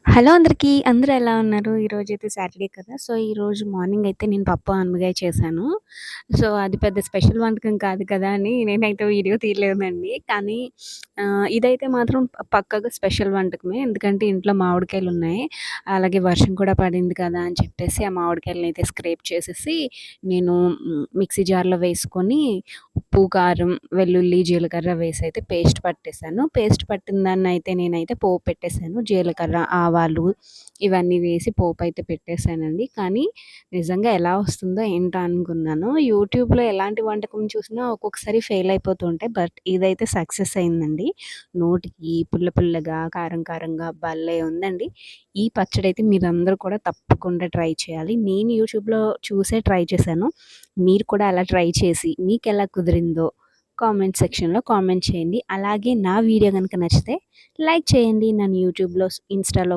Hello అందరికీ. అందరూ ఎలా ఉన్నారు? ఈరోజైతే సాటర్‌డే కదా! సో, ఈరోజు మార్నింగ్ అయితే నేను పప్పు, ఆనపకాయ చేశాను. సో, అది పెద్ద స్పెషల్ వంటకం కాదు కదా! అని నేనైతే వీడియో తీయలేదండి. కానీ ఇదైతే మాత్రం పక్కాగా స్పెషల్ వంటకమే. ఎందుకంటే ఇంట్లో మామిడికాయలున్నాయి. అలాగే వర్షం కూడా పడింది కదా! అని చెప్పేసి ఆ మామిడికాయలనైతే స్క్రేప్ చేసేసి నేను మిక్సీ జార్‌లో వేసుకొని ఉప్పు, కారం, వెల్లుల్లి, జీలకర్ర వేసైతే పేస్ట్ పట్టేసాను. పేస్ట్ పట్టిన దాన్నయితే నేనైతే పోపు పెట్టేసాను. జీలకర్ర, ఆవాలు ఇవన్నీ వేసి పోపయితే పెట్టేసానండి. కానీ నిజంగా ఎలా వస్తుందో ఏంటో అనుకున్నాను. యూట్యూబ్‌లో ఎలాంటి వంటకం చూసినా ఒక్కొక్కసారి ఫెయిల్ అయిపోతూ ఉంటాయి. బట్ ఇదైతే సక్సెస్ అయిందండి. నోటికి పుల్ల పుల్లగా, కారం కారంగా భలే ఉందండి. ఈ పచ్చడైతే మీరందరూ కూడా తప్పకుండా ట్రై చేయాలి. నేను యూట్యూబ్‌లో చూసే ట్రై చేశాను. మీరు కూడా అలా ట్రై చేసి మీకెలా కుదిరిందో కామెంట్ సెక్షన్‌లో కామెంట్ చేయండి. అలాగే నా వీడియో గనుక నచ్చితే లైక్ చేయండి. నన్ను యూట్యూబ్‌లో, ఇన్‌స్టాలో